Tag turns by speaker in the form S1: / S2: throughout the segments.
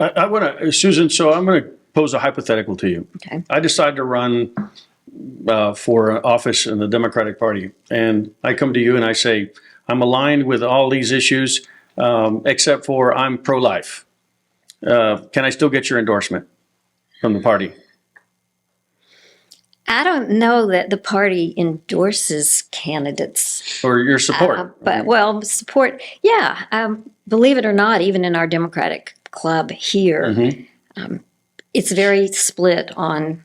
S1: I want to, Susan, so I'm going to pose a hypothetical to you.
S2: Okay.
S1: I decide to run for office in the Democratic Party, and I come to you and I say, I'm aligned with all these issues, except for I'm pro-life. Can I still get your endorsement from the party?
S2: I don't know that the party endorses candidates.
S1: Or your support?
S2: Support, yeah. Believe it or not, even in our Democratic club here, it's very split on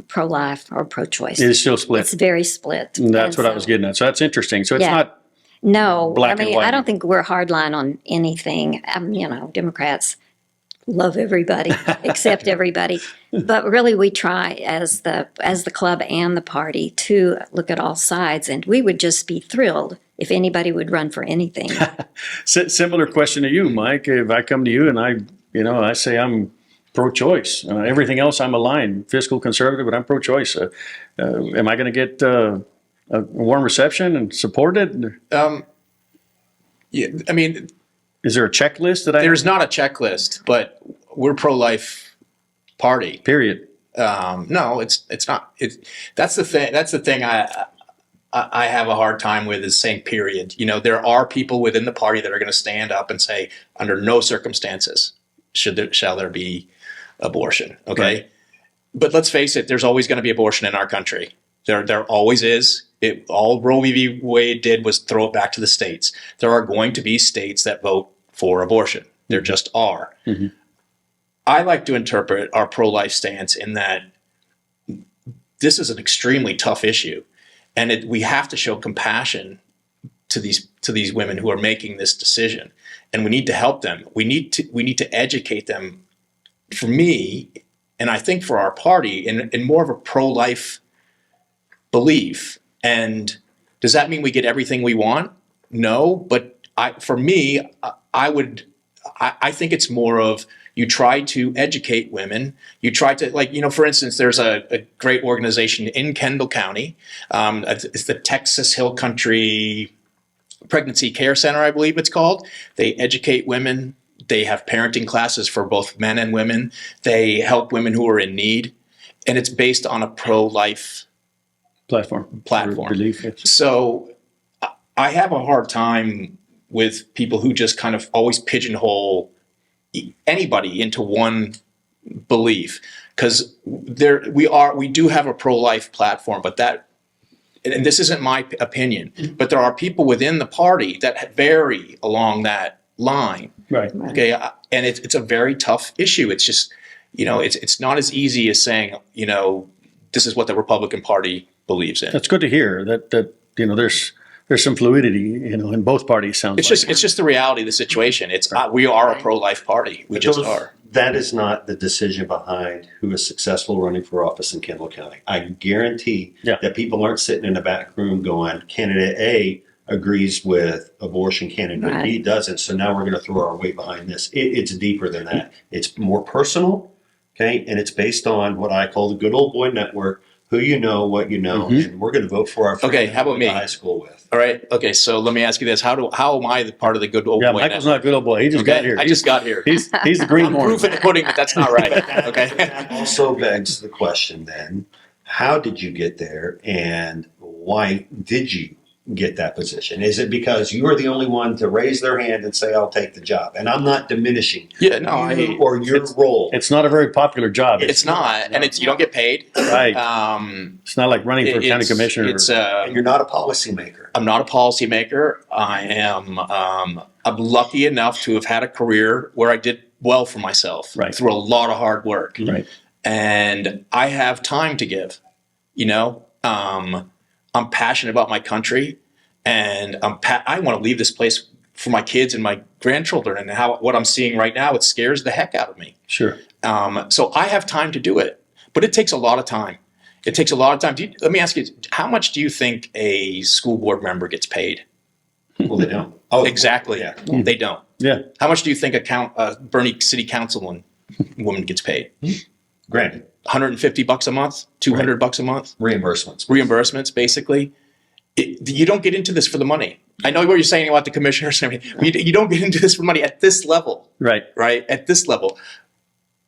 S2: pro-life or pro-choice.
S1: It's still split.
S2: It's very split.
S1: And that's what I was getting at. So that's interesting. So it's not
S2: no.
S1: black and white.
S2: I don't think we're hardline on anything. Democrats love everybody, accept everybody, but really we try as the club and the party to look at all sides, and we would just be thrilled if anybody would run for anything.
S1: Similar question to you, Mike. If I come to you and I say I'm pro-choice, everything else I'm aligned, fiscal conservative, but I'm pro-choice. Am I going to get a warm reception and supported?
S3: Yeah, I mean,
S1: is there a checklist that
S3: there's not a checklist, but we're pro-life party.
S1: Period.
S3: No, it's not. That's the thing. That's the thing I have a hard time with is saying period. There are people within the party that are going to stand up and say, under no circumstances shall there be abortion. Okay. Right. But let's face it, there's always going to be abortion in our country. There always is. All Roe v. Wade did was throw it back to the states. There are going to be states that vote for abortion. There just are. Mm-hmm. I like to interpret our pro-life stance in that this is an extremely tough issue, and we have to show compassion to these women who are making this decision, and we need to help them. We need to educate them. For me, and I think for our party, in more of a pro-life belief. And does that mean we get everything we want? No, but I think it's more of you try to educate women. You try to, for instance, there's a great organization in Kendall County. It's the Texas Hill Country Pregnancy Care Center, I believe it's called. They educate women. They have parenting classes for both men and women. They help women who are in need. And it's based on a pro-life platform.
S1: Relief, yes.
S3: So I have a hard time with people who just kind of always pigeonhole anybody into one belief, because we do have a pro-life platform, but and this isn't my opinion, but there are people within the party that vary along that line.
S1: Right.
S3: Okay. And it's a very tough issue. It's just, it's not as easy as saying, this is what the Republican Party believes in.
S1: That's good to hear that there's some fluidity, in both parties.
S3: It's just the reality of the situation. We are a pro-life party. We just are.
S4: That is not the decision behind who is successful running for office in Kendall County. I guarantee that people aren't sitting in the back room going, candidate A agrees with abortion, candidate B doesn't, so now we're going to throw our weight behind this. It's deeper than that. It's more personal, okay, and it's based on what I call the good old boy network. Who you know, what you know, and we're going to vote for our friend.
S3: Okay, how about me?
S4: High school with.
S3: All right. Okay, so let me ask you this: How am I the part of the good old boy?
S1: Michael's not a good old boy. He just got here.
S3: I just got here.
S1: He's the greenhorn.
S3: Proof in the pudding, but that's not right. Okay.
S4: That also begs the question: then, how did you get there, and why did you get that position? Is it because you were the only one to raise their hand and say, "I'll take the job"? And I'm not diminishing your role.
S1: It's not a very popular job.
S3: It's not, and you don't get paid.
S1: Right. It's not like running for county commissioner.
S4: And you're not a policymaker.
S3: I'm not a policymaker. I'm lucky enough to have had a career where I did well for myself through a lot of hard work.
S1: Right.
S3: And I have time to give. I'm passionate about my country, and I want to leave this place for my kids and my grandchildren. And what I'm seeing right now, it scares the heck out of me.
S1: Sure.
S3: So I have time to do it, but it takes a lot of time. Let me ask you, how much do you think a school board member gets paid?
S4: Well, they don't.
S3: Oh, exactly. Yeah. They don't.
S1: Yeah.
S3: How much do you think a Bernie City Councilwoman gets paid?
S4: Granted.
S3: $150 a month, $200 a month.
S4: Reimbursements,
S3: basically. You don't get into this for the money. I know what you're saying about the commissioners and everything. You don't get into this for money at this level,
S1: Right.
S3: right? At this level.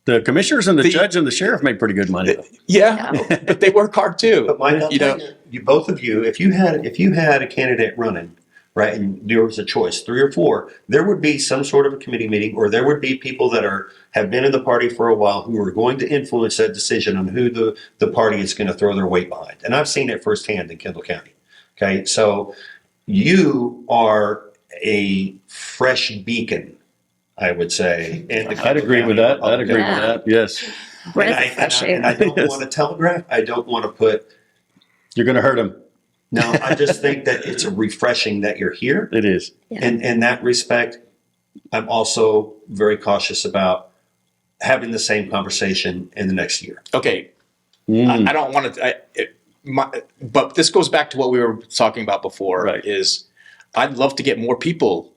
S1: The commissioners and the judge and the sheriff make pretty good money.
S3: Yeah, but they work hard too.
S4: But Mike, you both of you, if you had a candidate running, right, and there was a choice, 3 or 4, there would be some sort of a committee meeting, or there would be people that have been in the party for a while who are going to influence that decision on who the party is going to throw their weight behind. And I've seen it firsthand in Kendall County. Okay, so you are a fresh beacon, I would say.
S1: I'd agree with that. I'd agree with that. Yes.
S4: And I don't want to telegraph. I don't want to put.
S1: You're going to hurt them.
S4: No, I just think that it's refreshing that you're here.
S1: It is.
S2: Yeah.
S4: And in that respect, I'm also very cautious about having the same conversation in the next year.
S3: Okay, I don't want to. But this goes back to what we were talking about before.
S1: Right.
S3: Is I'd love to get more people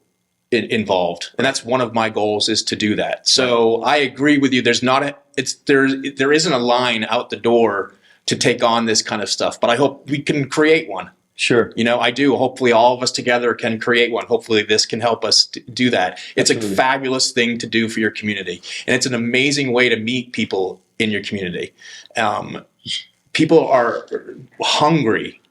S3: involved, and that's one of my goals is to do that. So I agree with you. There isn't a line out the door to take on this kind of stuff, but I hope we can create one.
S1: Sure.
S3: I do. Hopefully all of us together can create one. Hopefully this can help us do that. It's a fabulous thing to do for your community, and it's an amazing way to meet people in your community. People are hungry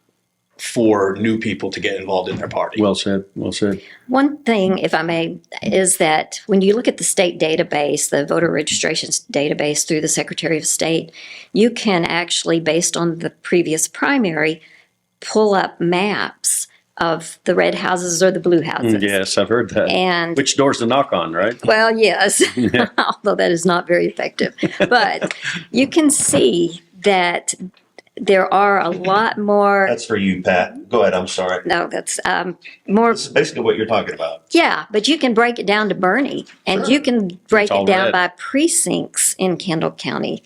S3: for new people to get involved in their party.
S1: Well said. Well said.
S2: One thing, if I may, is that when you look at the state database, the voter registration database through the Secretary of State, you can actually, based on the previous primary, pull up maps of the red houses or the blue houses.
S1: Yes, I've heard that.
S2: And
S1: which doors to knock on, right?
S2: well, yes, although that is not very effective. But you can see that there are a lot more.
S4: That's for you, Pat. Go ahead. I'm sorry.
S2: No, that's more.
S4: This is basically what you're talking about.
S2: Yeah, but you can break it down to Bernie, and you can break
S1: all
S2: it down
S1: red.
S2: by precincts in Kendall County.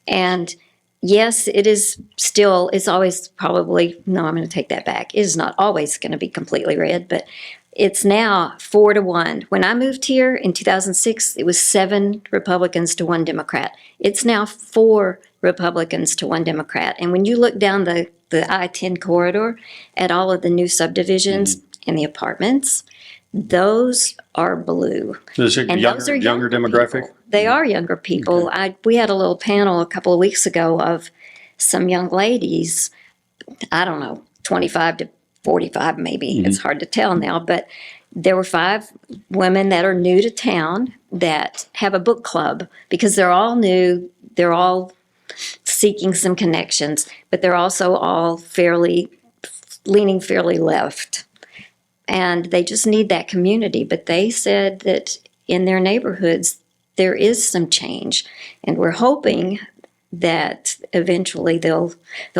S2: And yes, it is still, it's always probably, no, I'm going to take that back. It is not always going to be completely red, but it's now 4-1. When I moved here in 2006, it was 7 Republicans to 1 Democrat. It's now 4 Republicans to 1 Democrat. And when you look down the I-10 corridor at all of the new subdivisions and the apartments, those are blue.
S1: Is it
S2: And those are
S1: younger demographic?
S2: people. They are younger people. We had a little panel a couple of weeks ago of some young ladies, I don't know, 25 to 45 maybe. It's hard to tell now, but there were 5 women that are new to town that have a book club because they're all new. They're all seeking some connections, but they're also all leaning fairly left. And they just need that community. But they said that in their neighborhoods, there is some change. And we're hoping that eventually they'll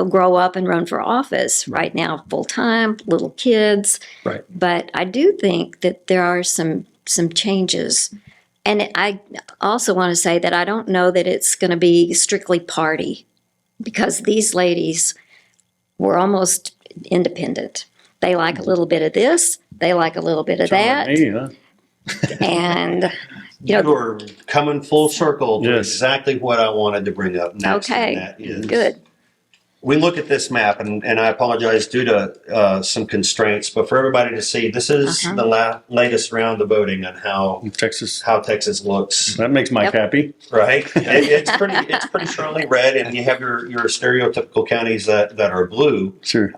S2: grow up and run for office. Right now, full-time, little kids.
S1: Right.
S2: But I do think that there are some changes. And I also want to say that I don't know that it's going to be strictly party, because these ladies were almost independent. They like a little bit of this, they like a little bit of that.
S1: Me, huh?
S2: And,
S4: You're coming full circle to
S1: Yes.
S4: exactly what I wanted to bring up next.
S2: okay,
S4: And that is,
S2: good.
S4: we look at this map, and I apologize due to some constraints, but for everybody to see, this is the latest round of voting on how
S1: Texas.
S4: Texas looks.
S1: That makes Mike happy.
S4: Right? It's pretty strongly red, and you have your stereotypical counties that are blue.
S1: Sure.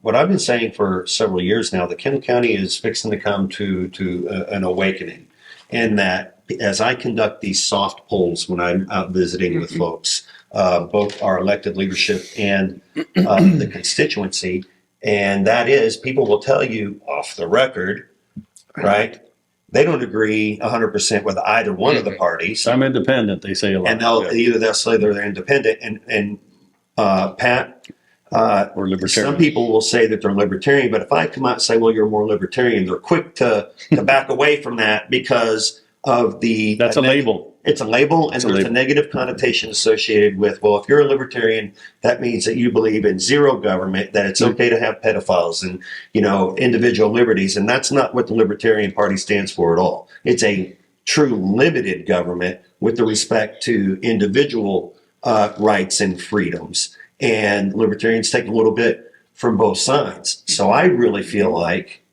S4: What I've been saying for several years now, that Kendall County is fixing to come to an awakening, in that as I conduct these soft polls when I'm out visiting with folks, both our elected leadership and the constituency, and that is, people will tell you off the record, right? They don't agree 100% with either one of the parties.
S1: I'm independent, they say a lot.
S4: And they'll say they're independent, and Pat,
S1: or libertarian.
S4: some people will say that they're libertarian, but if I come out and say, well, you're more libertarian, they're quick to back away from that because of the...
S1: That's a label.
S4: It's a label, and
S1: It's a
S4: there's a
S1: label.
S4: negative connotation associated with, well, if you're a libertarian, that means that you believe in zero government, that it's okay to have pedophiles and, individual liberties. And that's not what the Libertarian Party stands for at all. It's a true limited government with the respect to individual rights and freedoms. And libertarians take a little bit from both sides. So I really feel like,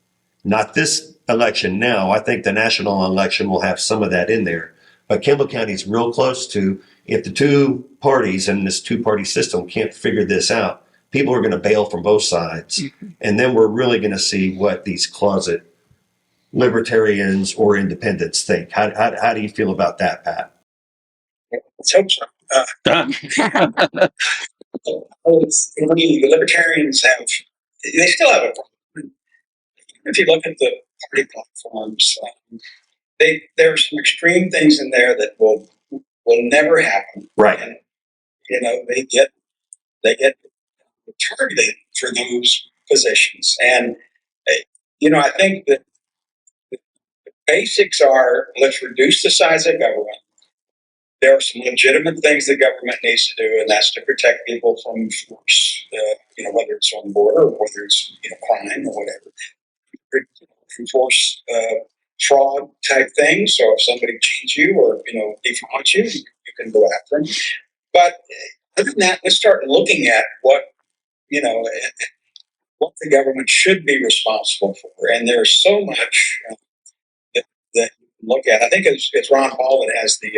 S4: not this election now, I think the national election will have some of that in there. But Kendall County is real close to, if the two parties in this two-party system can't figure this out, people are going to bail from both sides. And then we're really going to see what these closet libertarians or independents think. How do you feel about that, Pat?
S5: Let's hope so. The libertarians they still have a problem. If you look at the party platforms, there are some extreme things in there that will never happen.
S4: Right.
S5: And, they get targeted for those positions. And, I think that the basics are, let's reduce the size of government. There are some legitimate things the government needs to do, and that's to protect people from force, whether it's on the border or whether it's crime or whatever. Enforce fraud type things. So if somebody cheats you or defrauds you, you can go after them. But other than that, let's start looking at what the government should be responsible for. And there's so much that you can look at. I think it's Ron Paul that has the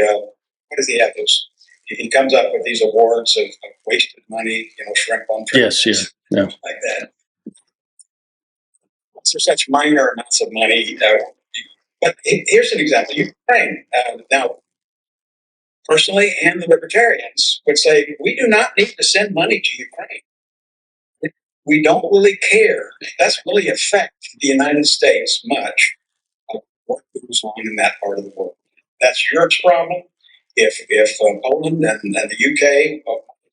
S5: what does he have those? He comes up with these awards of wasted money, shrimp on
S1: Yes, yeah.
S5: like that. For such minor amounts of money. But here's an example. Ukraine, now, personally, and the libertarians would say, we do not need to send money to Ukraine. We don't really care. It doesn't really affect the United States much of what goes on in that part of the world. That's Europe's problem. If Poland and the UK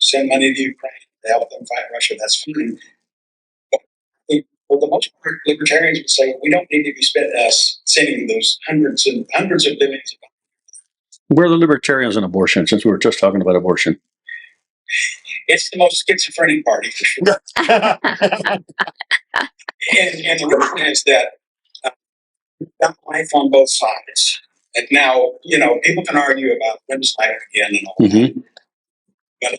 S5: send money to Ukraine to help them fight Russia, that's fine. But for the most part, libertarians would say we don't need to be sending those hundreds of billions of dollars.
S1: Where are the libertarians on abortion, since we were just talking about abortion?
S5: It's the most schizophrenic party for sure. and the reason is that we've got life on both sides. And now, people can argue about when's life begin and all that. But,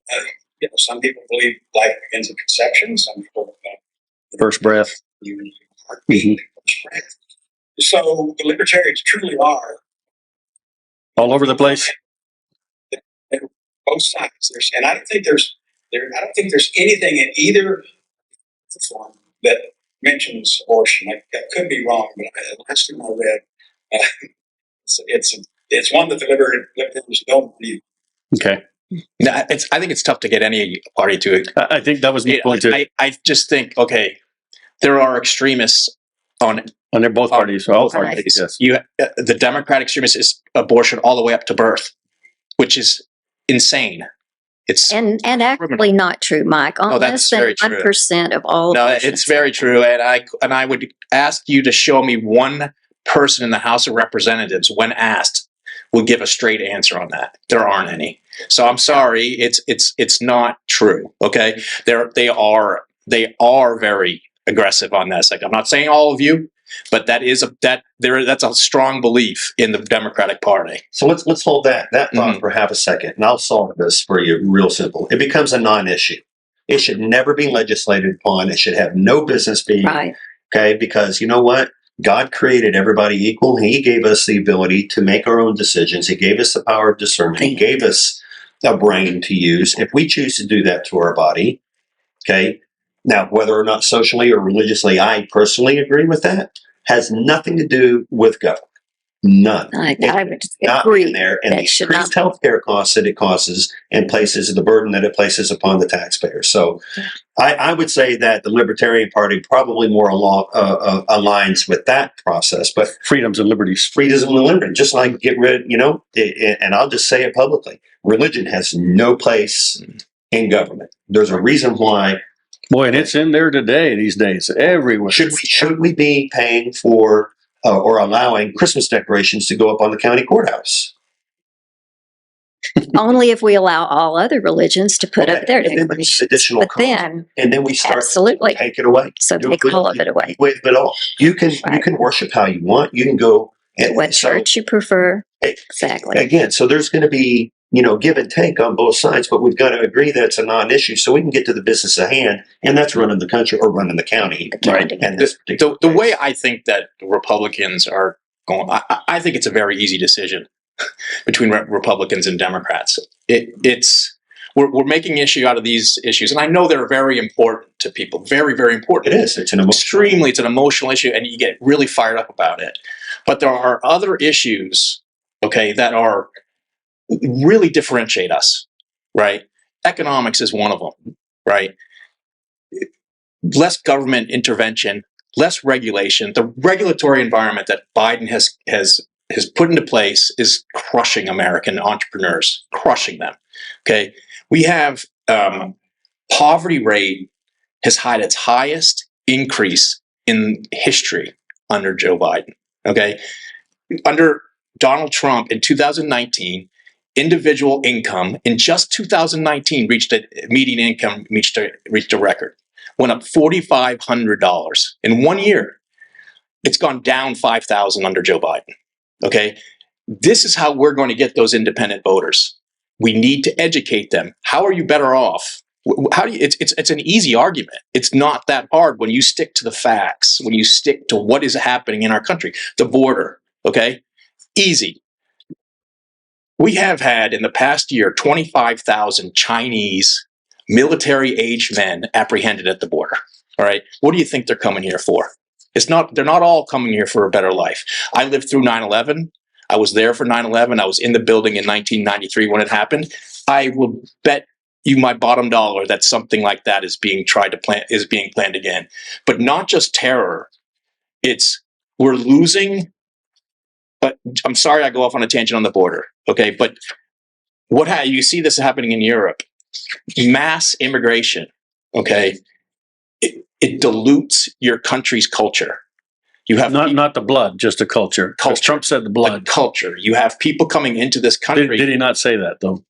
S5: some people believe life begins at conception. Some people
S1: First breath.
S5: Heartbeat, first breath. So the libertarians truly are
S1: all over the place.
S5: Both sides. And I don't think there's anything in either form that mentions abortion. I could be wrong, but last time I read, it's one that the libertarians don't believe.
S1: Okay.
S3: No, I think it's tough to get any party to it.
S1: I think that was my point too.
S3: I just think, okay, there are extremists on
S1: they're both parties. All parties. Yes.
S3: The Democratic extremist is abortion all the way up to birth, which is insane. It's
S2: and actually not true, Mike. On less than 1% of all.
S3: No, it's very true. And I would ask you to show me one person in the House of Representatives, when asked, will give a straight answer on that. There aren't any. So I'm sorry, it's not true. Okay, they are very aggressive on this. Like, I'm not saying all of you, but that's a strong belief in the Democratic Party.
S4: So let's hold that thought for half a second, and I'll solve this for you real simple. It becomes a non-issue. It should never be legislated upon. It should have no business being.
S2: Right.
S4: Okay, because you know what? God created everybody equal. He gave us the ability to make our own decisions. He gave us the power of discernment. He gave us a brain to use. If we choose to do that to our body, okay, now whether or not socially or religiously I personally agree with that has nothing to do with government. None.
S2: I would agree
S4: in there, and
S2: that
S4: the
S2: should
S4: increased
S2: not.
S4: healthcare costs that it causes and places the burden that it places upon the taxpayer. So I would say that the Libertarian Party probably more aligns with that process, but
S1: freedoms and liberties.
S4: Freedoms and liberties, just like get rid, and I'll just say it publicly. Religion has no place in government. There's a reason why.
S1: Boy, and it's in there today, these days, everywhere.
S4: Should we be paying for or allowing Christmas decorations to go up on the county courthouse?
S2: Only if we allow all other religions to put up their decorations.
S4: Additional
S2: but
S4: cost.
S2: then,
S4: and then we start
S2: absolutely
S4: take it away.
S2: So take all of it away.
S4: Wait, but all you can worship how you want. You can go
S2: what church you prefer. Exactly.
S4: Again, so there's going to be give and take on both sides, but we've got to agree that it's a non-issue so we can get to the business at hand, and that's running the country or running the county.
S2: Right.
S4: And
S3: The way I think that Republicans are going, I think it's a very easy decision between Republicans and Democrats. We're making issue out of these issues, and I know they're very important to people. Very, very important.
S4: It is. It's an
S3: It's an emotional issue, and you get really fired up about it. But there are other issues, okay, that are really differentiate us, right? Economics is one of them, right? Less government intervention, less regulation. The regulatory environment that Biden has put into place is crushing American entrepreneurs, crushing them. Okay, we have poverty rate has had its highest increase in history under Joe Biden. Okay, under Donald Trump in 2019, individual income in just 2019 median income reached a record, went up $4,500 in 1 year. It's gone down 5,000 under Joe Biden. Okay, this is how we're going to get those independent voters. We need to educate them. How are you better off? How do you? It's an easy argument. It's not that hard when you stick to the facts. When you stick to what is happening in our country, the border. Okay, easy. We have had in the past year 25,000 Chinese military-aged men apprehended at the border. All right, what do you think they're coming here for? They're not all coming here for a better life. I lived through 9/11. I was there for 9/11. I was in the building in 1993 when it happened. I will bet you my bottom dollar that something like that is being planned again. But not just terror. We're losing. But I'm sorry I go off on a tangent on the border. Okay, but you see this happening in Europe. Mass immigration. Okay, it dilutes your country's culture. You have
S1: not the blood, just the culture. Trump said the blood.
S3: The culture. You have people coming into this country.
S1: Did he not say that though?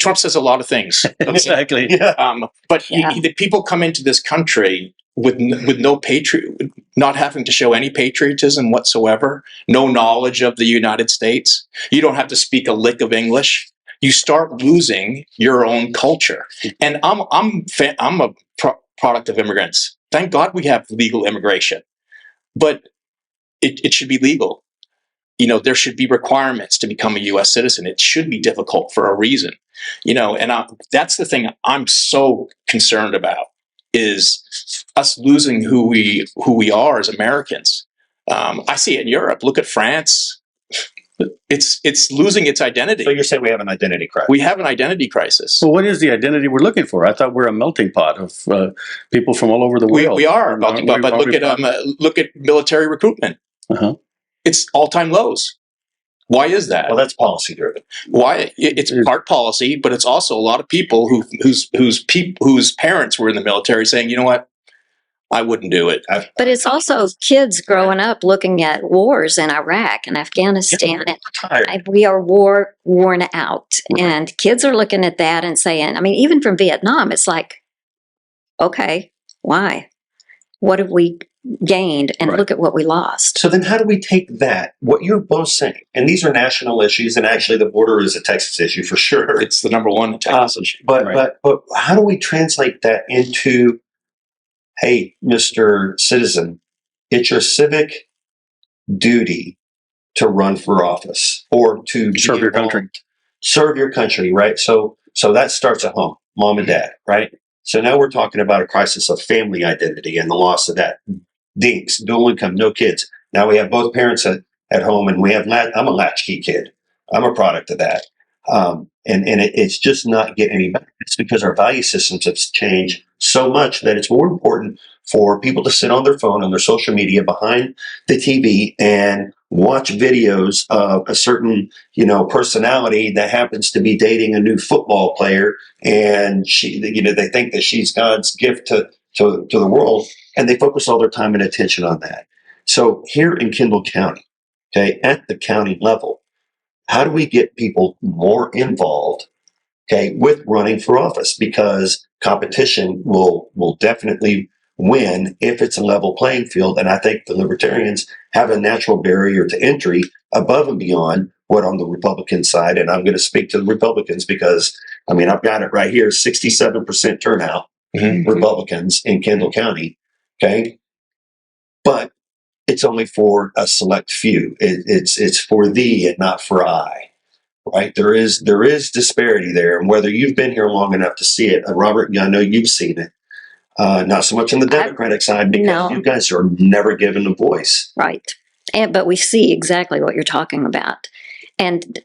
S3: Trump says a lot of things. Okay?
S1: Exactly.
S3: The people come into this country with no not having to show any patriotism whatsoever, no knowledge of the United States. You don't have to speak a lick of English. You start losing your own culture. And I'm a product of immigrants. Thank God we have legal immigration, but it should be legal. There should be requirements to become a U.S. citizen. It should be difficult for a reason, and that's the thing I'm so concerned about is us losing who we are as Americans. I see it in Europe. Look at France. It's losing its identity.
S4: So you're saying we have an identity crisis?
S3: We have an identity crisis.
S1: Well, what is the identity we're looking for? I thought we're a melting pot of people from all over the world.
S3: We are a melting pot, but look at military recruitment.
S1: Uh-huh.
S3: It's all-time lows. Why is that?
S4: Well, that's policy driven.
S3: Why? It's part policy, but it's also a lot of people whose parents were in the military saying, you know what, I wouldn't do it.
S2: But it's also kids growing up looking at wars in Iraq and Afghanistan. And we are worn out. Right. And kids are looking at that and saying, even from Vietnam, it's like, okay, why? What have we gained? And look at what we lost.
S4: So then how do we take that, what you're both saying, and these are national issues, and actually the border is a Texas issue for sure.
S3: It's the number one Texas issue.
S4: But how do we translate that into, hey, Mr. Citizen, it's your civic duty to run for office or to
S1: serve your country.
S4: Serve your country, right? So that starts at home, mom and dad, right? So now we're talking about a crisis of family identity and the loss of that. Dinks, dual income, no kids. Now we have both parents at home, and I'm a latchkey kid. I'm a product of that. It's just not getting any better. It's because our value systems have changed so much that it's more important for people to sit on their phone, on their social media, behind the TV and watch videos of a certain, personality that happens to be dating a new football player, and they think that she's God's gift to the world, and they focus all their time and attention on that. So here in Kendall County, okay, at the county level, how do we get people more involved, okay, with running for office? Because competition will definitely win if it's a level playing field. And I think the libertarians have a natural barrier to entry above and beyond what on the Republican side, and I'm going to speak to the Republicans because, I mean, I've got it right here, 67% turnout, Republicans in Kendall County. Okay. But it's only for a select few. It's for thee and not for I. Right? There is disparity there, and whether you've been here long enough to see it, Robert, I know you've seen it. Not so much on the Democratic side because you guys are never given a voice.
S2: Right. But we see exactly what you're talking about. And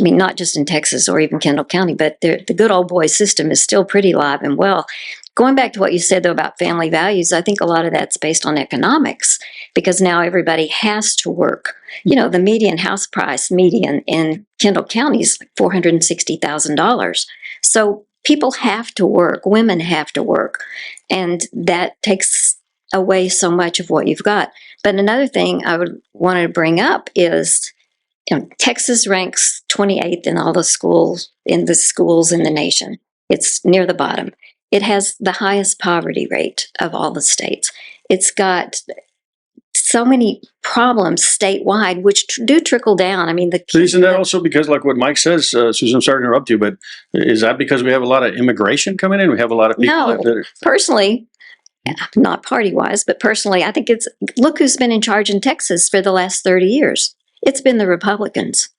S2: I mean, not just in Texas or even Kendall County, but the good old boy system is still pretty alive and well. Going back to what you said, though, about family values, I think a lot of that's based on economics because now everybody has to work. You know, the median house price in Kendall County is like $460,000. So people have to work. Women have to work. And that takes away so much of what you've got. But another thing I would want to bring up is, you know, Texas ranks 28th in all the schools in the nation. It's near the bottom. It has the highest poverty rate of all the states. It's got so many problems statewide, which do trickle down. I mean,
S1: isn't that also because, like what Mike says, Susan, I'm sorry to interrupt you, but is that because we have a lot of immigration coming in? We have a lot of people
S2: No, personally, not party-wise, but personally, I think look who's been in charge in Texas for the last 30 years. It's been the Republicans.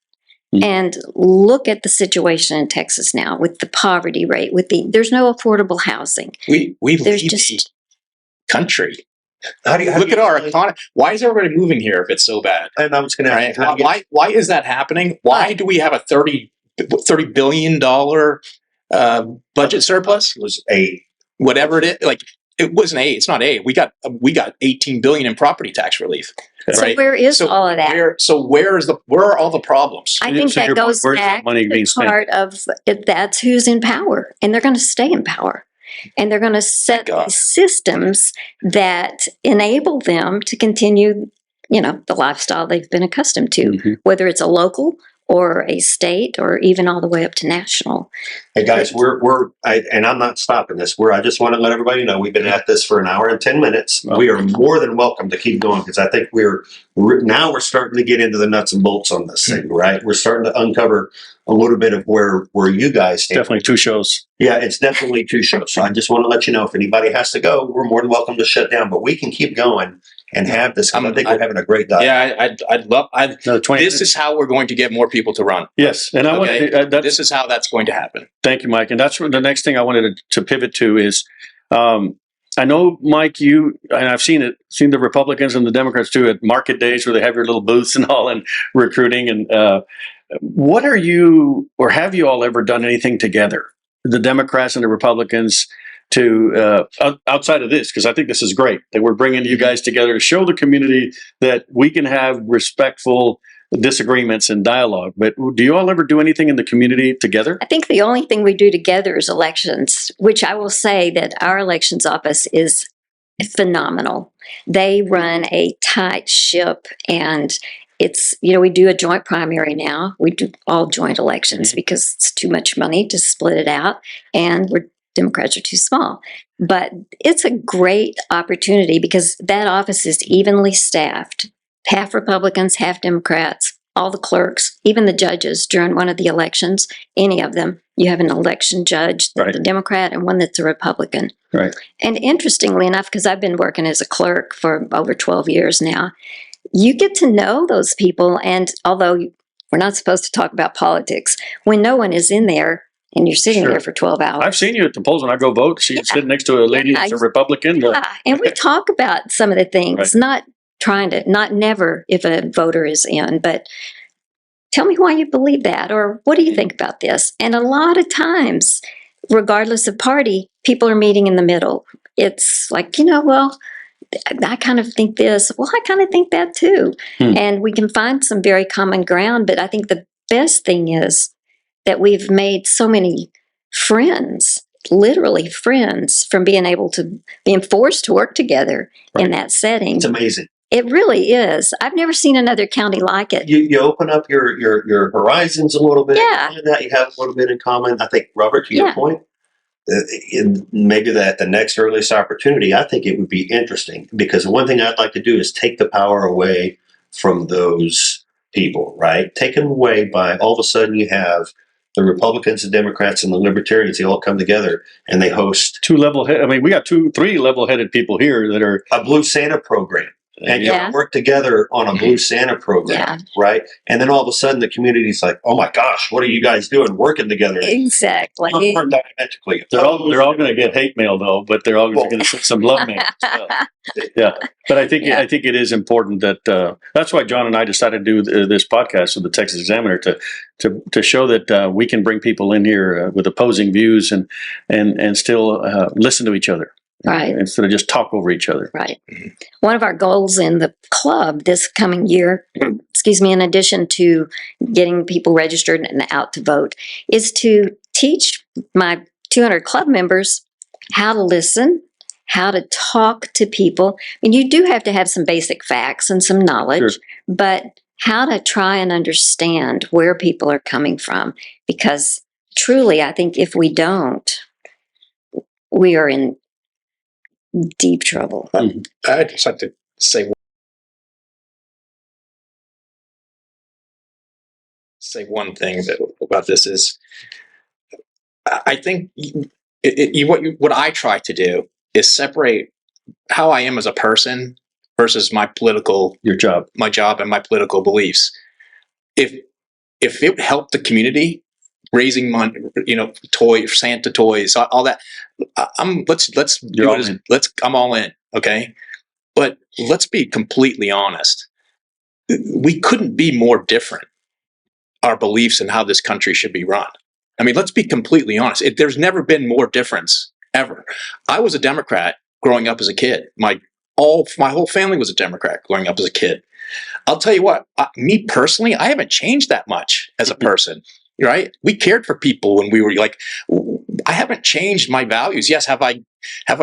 S2: And look at the situation in Texas now with the poverty rate, there's no affordable housing.
S3: We lead the country.
S4: How do you
S3: look at our economy? Why is everybody moving here if it's so bad?
S4: And I was going to
S3: ask, why is that happening? Why do we have a $30 billion budget surplus?
S4: It was $8.
S3: Whatever it is, like it wasn't $8. It's not $8. We got $18 billion in property tax relief.
S2: So
S3: right?
S2: where is all of that?
S3: Where are all the problems?
S2: I think that goes back to part of that's who's in power, and they're going to stay in power, and they're going to set these systems that enable them to continue, you know, the lifestyle they've been accustomed to, whether it's a local or a state or even all the way up to national.
S4: Hey guys, and I'm not stopping this. I just want to let everybody know we've been at this for an hour and 10 minutes. We are more than welcome to keep going because I think we're starting to get into the nuts and bolts on this thing, right? We're starting to uncover a little bit of where you guys stand.
S1: Definitely 2 shows.
S4: Yeah, it's definitely 2 shows. So I just want to let you know if anybody has to go, we're more than welcome to shut down, but we can keep going and have this. I think we're having a great dialogue.
S3: Yeah, I'd love. This is how we're going to get more people to run.
S1: Yes, and
S3: this is how that's going to happen.
S1: Thank you, Mike. And that's the next thing I wanted to pivot to is, I know, Mike, and I've seen the Republicans and the Democrats too at market days where they have your little booths and all and recruiting. And what are you, or have you all ever done anything together, the Democrats and the Republicans, to outside of this? Because I think this is great that we're bringing you guys together to show the community that we can have respectful disagreements and dialogue. But do you all ever do anything in the community together?
S2: I think the only thing we do together is elections, which I will say that our elections office is phenomenal. They run a tight ship, and it's, you know, we do a joint primary now. We do all joint elections because it's too much money to split it out, and Democrats are too small. But it's a great opportunity because that office is evenly staffed. Half Republicans, half Democrats, all the clerks, even the judges during one of the elections, any of them. You have an election judge that's a Democrat and one that's a Republican.
S1: Right.
S2: And interestingly enough, because I've been working as a clerk for over 12 years now, you get to know those people. And although we're not supposed to talk about politics, when no one is in there and you're sitting there for 12 hours.
S1: I've seen you at the polls when I go vote. See you sitting next to a lady that's a Republican.
S2: And we talk about some of the things, not never if a voter is in, but tell me why you believe that, or what do you think about this? And a lot of times, regardless of party, people are meeting in the middle. It's like, you know, well, I kind of think this. Well, I kind of think that too. And we can find some very common ground, but I think the best thing is that we've made so many friends, literally friends, from being forced to work together in that setting.
S4: It's amazing.
S2: It really is. I've never seen another county like it.
S4: You open up your horizons a little bit.
S2: Yeah.
S4: That you have a little bit in common. I think, Robert, to your point, maybe that the next earliest opportunity, I think it would be interesting because the one thing I'd like to do is take the power away from those people, right? Taken away by all of a sudden you have the Republicans, the Democrats, and the Libertarians. They all come together and they host
S1: Two level-headed. I mean, we got three level-headed people here that are.
S4: a Blue Santa program. And you
S2: Yeah.
S4: work together on a Blue Santa program,
S2: Yeah.
S4: right? And then all of a sudden the community's like, "Oh my gosh, what are you guys doing working together?"
S2: Exactly.
S4: We're diametrically
S1: They're all going to get hate mail though, but they're all going to send some love mail as well. Yeah, but I think it is important that that's why John and I decided to do this podcast with the Texas Examiner to show that we can bring people in here with opposing views and still listen to each other.
S2: Right.
S1: Instead of just talk over each other.
S2: Right. One of our goals in the club this coming year, excuse me, in addition to getting people registered and out to vote, is to teach my 200 club members how to listen, how to talk to people. I mean, you do have to have some basic facts and some knowledge,
S1: Sure.
S2: but how to try and understand where people are coming from. Because truly, I think if we don't, we are in deep trouble.
S3: I'd just like to say one thing about this is, I think what I try to do is separate how I am as a person versus my job and my political beliefs. If it helped the community, raising money, Santa toys, all that, I'm all in, okay? But let's be completely honest. We couldn't be more different, our beliefs and how this country should be run. I mean, let's be completely honest. There's never been more difference ever. I was a Democrat growing up as a kid. My whole family was a Democrat growing up as a kid. I'll tell you what, me personally, I haven't changed that much as a person, right? We cared for people when we were like, I haven't changed my values. Yes, have I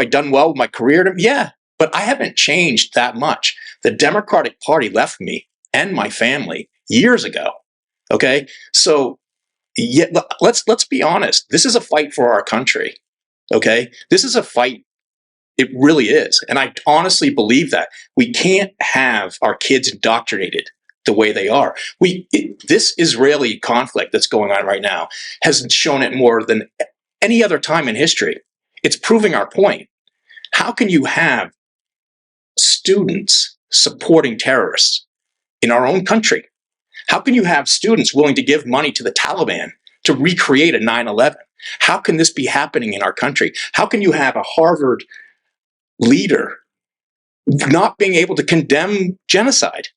S3: done well with my career? Yeah, but I haven't changed that much. The Democratic Party left me and my family years ago. Okay, so yeah, let's be honest. This is a fight for our country. Okay, this is a fight. It really is, and I honestly believe that we can't have our kids indoctrinated the way they are. This Israeli conflict that's going on right now has shown it more than any other time in history. It's proving our point. How can you have students supporting terrorists in our own country? How can you have students willing to give money to the Taliban to recreate a 9/11? How can this be happening in our country? How can you have a Harvard leader not being able to condemn genocide?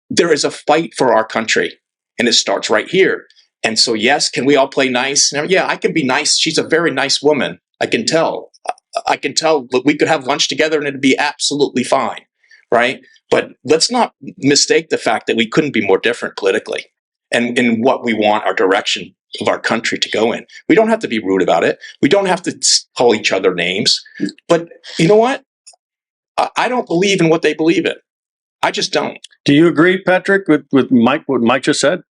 S3: There is a fight for our country, and it starts right here. And so, yes, can we all play nice? Yeah, I can be nice. She's a very nice woman. I can tell. That we could have lunch together and it'd be absolutely fine, right? But let's not mistake the fact that we couldn't be more different politically and in what we want our direction of our country to go in. We don't have to be rude about it. We don't have to call each other names. But you know what? I don't believe in what they believe in. I just don't.
S1: Do you agree, Patrick, with Mike, what Mike just said?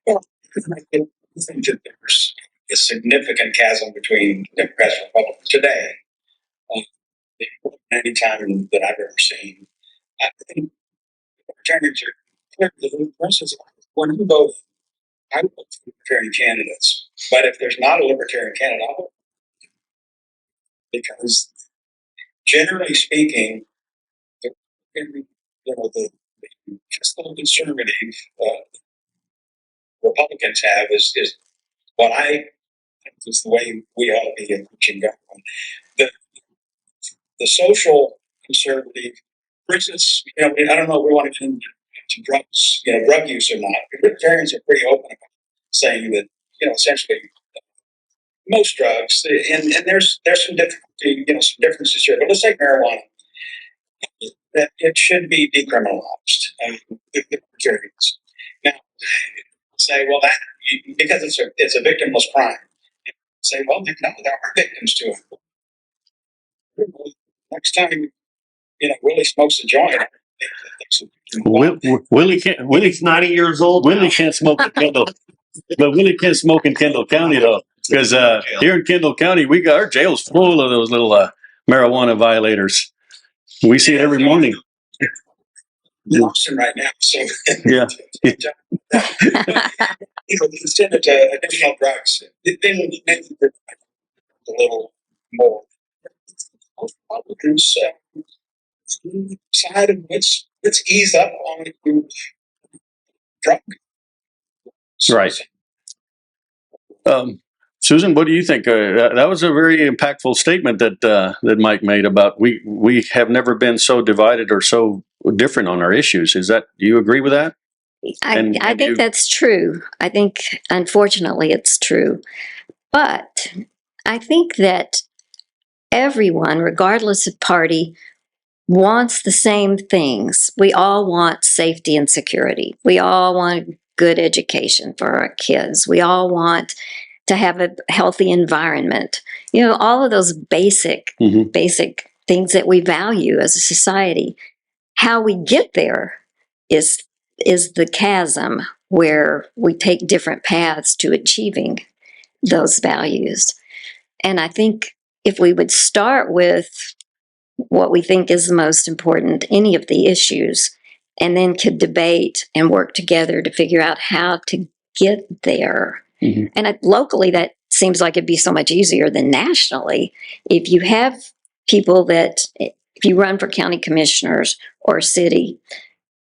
S5: Well, I think that there's a significant chasm between Democrats and Republicans today. Any time that I've ever seen, I think Libertarians are clearly, for instance, when we both, I vote for Libertarian candidates, but if there's not a Libertarian candidate, I'll vote because generally speaking, the fiscal conservative Republicans have is what I think is the way we ought to be approaching government. The social conservative, for instance, I don't know if we want to get into drugs, drug use or not. Libertarians are pretty open about saying that, essentially most drugs, and there's some difficulty, some differences here. But let's take marijuana. That it should be decriminalized. Libertarians now say, well, that because it's a victimless crime. Say, well, no, there are victims to it. Next time, Willie smokes a joint.
S4: Willie's 90 years old.
S1: Willie can't smoke in Kendall, but Willie can't smoke in Kendall County though, because here in Kendall County, our jail's full of those little marijuana violators. We see it every morning.
S5: Boston right now, so
S1: Yeah.
S5: you know, it's tended to additional drugs. They will make it a little more. Most Republicans side of let's ease up on drug.
S1: Right. Susan, what do you think? That was a very impactful statement that Mike made about we have never been so divided or so different on our issues. Do you agree with that?
S2: I think that's true. I think, unfortunately, it's true. But I think that everyone, regardless of party, wants the same things. We all want safety and security. We all want good education for our kids. We all want to have a healthy environment. You know, all of those basic things that we value as a society. How we get there is the chasm where we take different paths to achieving those values. And I think if we would start with what we think is the most important, any of the issues, and then could debate and work together to figure out how to get there. And locally, that seems like it'd be so much easier than nationally. If you have people if you run for county commissioners or city,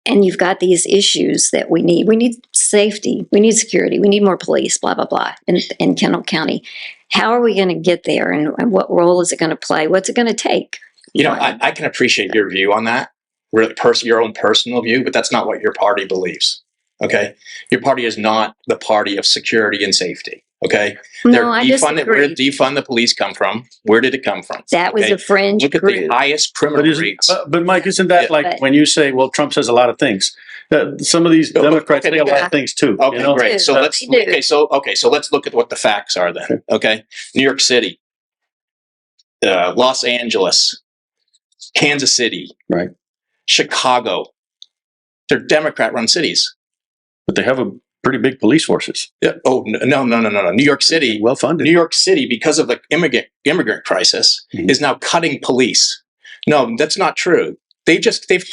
S2: and you've got these issues that we need safety, we need security, we need more police, blah, blah, blah, in Kendall County. How are we going to get there, and what role is it going to play? What's it going to take?
S3: You know, I can appreciate your view on that, really your own personal view, but that's not what your party believes. Okay, your party is not the party of security and safety. Okay,
S2: No, I disagree.
S3: Where did defund the police come from? Where did it come from?
S2: That was a fringe
S3: Look at
S2: group.
S3: the highest criminal rates.
S1: But Mike, isn't that like when you say, well, Trump says a lot of things? Some of these Democrats say a lot of things too.
S3: Okay,
S1: you know?
S3: great. So let's look at what the facts are then. Okay, New York City, Los Angeles, Kansas City,
S1: right?
S3: Chicago. They're Democrat-run cities,
S1: but they have a pretty big police forces.
S3: Yeah. Oh no! New York City,
S1: well funded.
S3: New York City, because of the immigrant crisis, is now cutting police. No, that's not true. They've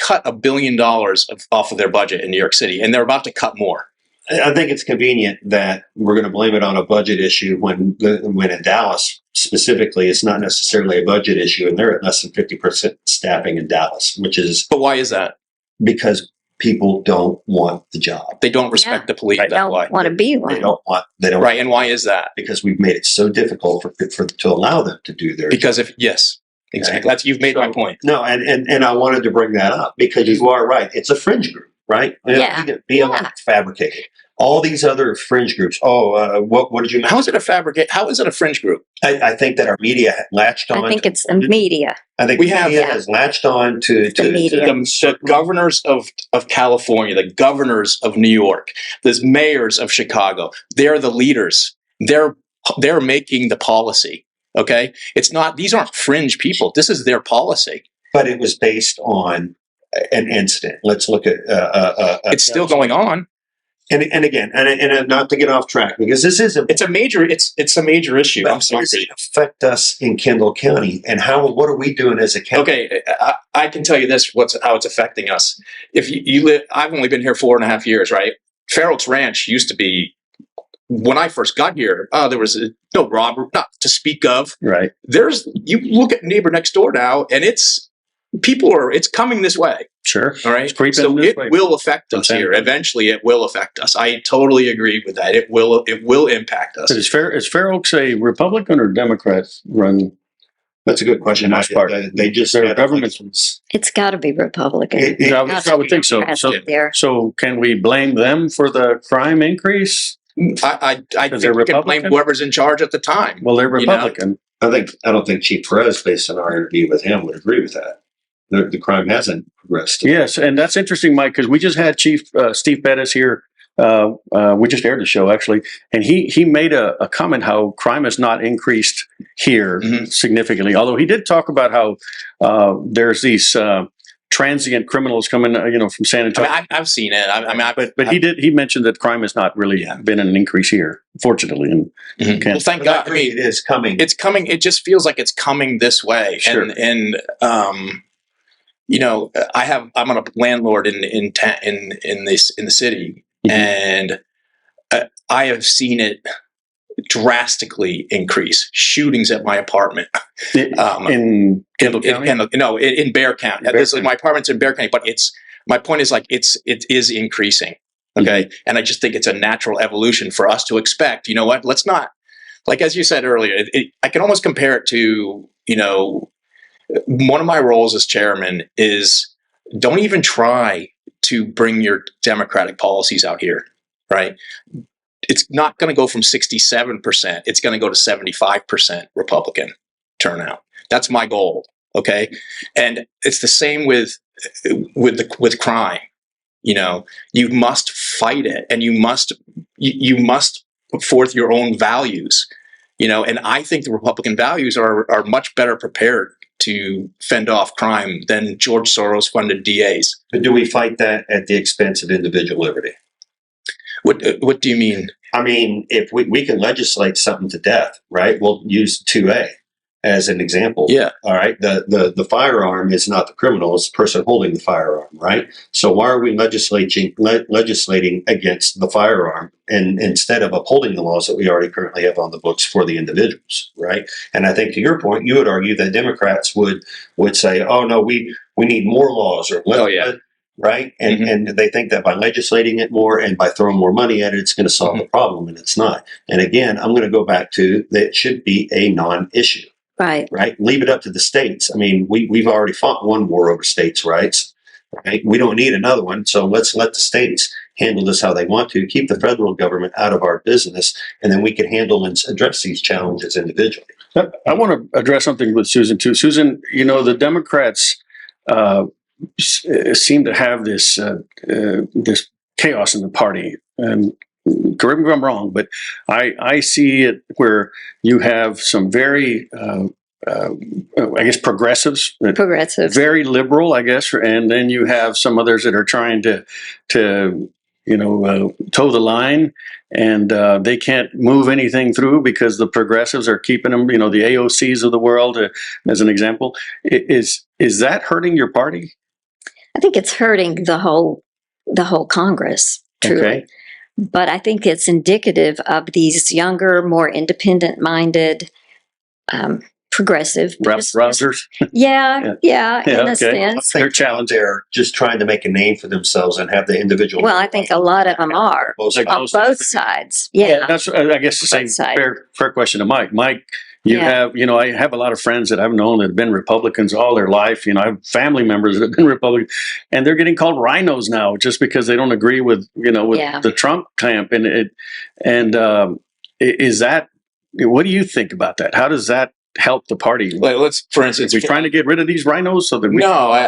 S3: cut $1 billion off of their budget in New York City, and they're about to cut more.
S4: I think it's convenient that we're going to blame it on a budget issue when in Dallas specifically, it's not necessarily a budget issue, and they're at less than 50% staffing in Dallas, which is.
S3: But why is that?
S4: Because people don't want the job.
S3: They don't respect the police.
S2: They don't want to be one.
S4: They don't.
S3: Right, and why is that?
S4: Because we've made it so difficult to allow them to do their job.
S3: Exactly. You've made my point.
S4: No, and I wanted to bring that up because you are right. It's a fringe group, right? BLM fabricated. All these other fringe groups. What did you mention?
S3: How is it a fabricate? How is it a fringe group?
S4: I think that our media latched on.
S2: I think it's the media.
S4: I think media has latched on to
S3: the governors of California, the governors of New York, the mayors of Chicago. They're the leaders. They're making the policy. Okay, it's not. These aren't fringe people. This is their policy.
S4: But it was based on an incident. Let's look at.
S3: It's still going on.
S4: And again, and not to get off track because this is
S3: it's a major issue. I'm sorry.
S4: How does it affect us in Kendall County, and what are we doing as a county?
S3: Okay, I can tell you this: how it's affecting us. If you live, I've only been here 4.5 years, right? Fair Oaks Ranch used to be. When I first got here, there was no robbery, not to speak of.
S1: Right.
S3: You look at neighbor next door now, and it's coming this way.
S1: Sure.
S3: All right. So it will affect us here. Eventually, it will affect us. I totally agree with that. It will impact us.
S1: But is Fair Oaks a Republican or Democrat run?
S4: That's a good question. They just
S1: their government.
S2: It's got to be Republican.
S1: I would think so. So can we blame them for the crime increase?
S3: I think we can blame whoever's in charge at the time.
S1: Well, they're Republican.
S4: I don't think Chief Perez, based on our interview with him, would agree with that. The crime hasn't progressed.
S1: Yes, and that's interesting, Mike, because we just had Chief Steve Bettis here. We just aired the show, actually, and he made a comment how crime has not increased here significantly. Although he did talk about how there's these transient criminals coming, from San Antonio.
S3: I mean, I've seen it.
S1: But he mentioned that crime has not really been an increase here, fortunately. And
S3: well, thank God.
S4: I mean, it is coming.
S3: It's coming. It just feels like it's coming this way.
S1: Sure.
S3: And I'm a landlord in the city, and I have seen it drastically increase. Shootings at my apartment
S1: in Kendall County.
S3: In Bear County. My apartment's in Bear County, but my point is it is increasing. Okay, and I just think it's a natural evolution for us to expect. You know what? Let's not, like as you said earlier. I can almost compare it to one of my roles as chairman is don't even try to bring your democratic policies out here, right? It's not going to go from 67%. It's going to go to 75% Republican turnout. That's my goal. Okay. And it's the same with crime. You must fight it, and you must put forth your own values, and I think the Republican values are much better prepared to fend off crime than George Soros funded DAs.
S4: But do we fight that at the expense of individual liberty?
S3: What do you mean?
S4: I mean, if we can legislate something to death, right? We'll use 2A as an example.
S3: Yeah.
S4: All right. The firearm is not the criminal; it's the person holding the firearm, right? So why are we legislating against the firearm and instead of upholding the laws that we already currently have on the books for the individuals, right? And I think to your point, you would argue that Democrats would say, "Oh no, we need more laws," or right? And they think that by legislating it more and by throwing more money at it, it's going to solve the problem, and it's not. And again, I'm going to go back to that it should be a non-issue.
S2: Right.
S4: Right. Leave it up to the states. I mean, we've already fought one war over states' rights. Right. We don't need another one. So let's let the states handle this how they want to. Keep the federal government out of our business, and then we can handle and address these challenges individually.
S1: I want to address something with Susan too. Susan, the Democrats seem to have this this chaos in the party, and correct me if I'm wrong, but I see it where you have some very, I guess, progressives, very liberal, I guess, and then you have some others that are trying to toe the line, and they can't move anything through because the progressives are keeping them, the AOCs of the world, as an example. Is that hurting your party?
S2: I think it's hurting the whole Congress, truly.
S1: Okay.
S2: But I think it's indicative of these younger, more independent-minded, progressive.
S1: Rousers?
S2: Yeah, in a
S1: okay.
S2: sense.
S1: They're challenged.
S4: They're just trying to make a name for themselves and have the individual.
S2: Well, I think a lot of them are on both sides. Yeah,
S1: that's I guess the same fair question to Mike. Mike, you have I have a lot of friends that I've known that have been Republicans all their life. I have family members that have been Republicans, and they're getting called rhinos now just because they don't agree with the Trump camp. Is that, what do you think about that? How does that help the party?
S3: Let's, for instance,
S1: we're trying to get rid of these rhinos so that we.
S3: No,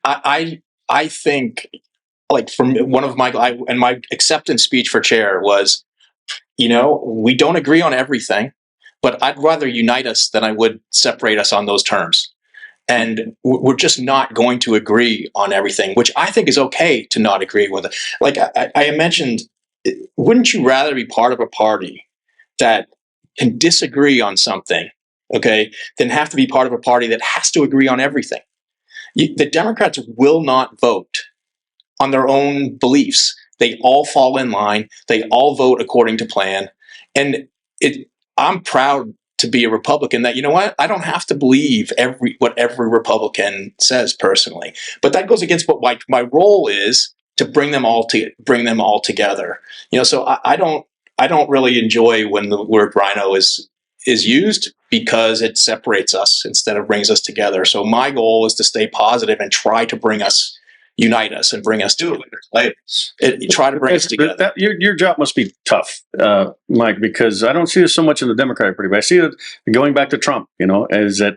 S3: I think, like, from one of my acceptance speech for chair was, we don't agree on everything, but I'd rather unite us than I would separate us on those terms. And we're just not going to agree on everything, which I think is okay to not agree with it. Like I mentioned, wouldn't you rather be part of a party that can disagree on something, okay, than have to be part of a party that has to agree on everything? The Democrats will not vote on their own beliefs. They all fall in line. They all vote according to plan. And I'm proud to be a Republican that, I don't have to believe what every Republican says personally. But that goes against what my role is, to bring them all together. So I don't really enjoy when the word rhino is used, because it separates us instead of brings us together. So my goal is to stay positive and try to unite us and bring us to it. Try to bring us together.
S1: Your job must be tough, Mike, because I don't see this so much in the Democratic Party, but I see it going back to Trump, as that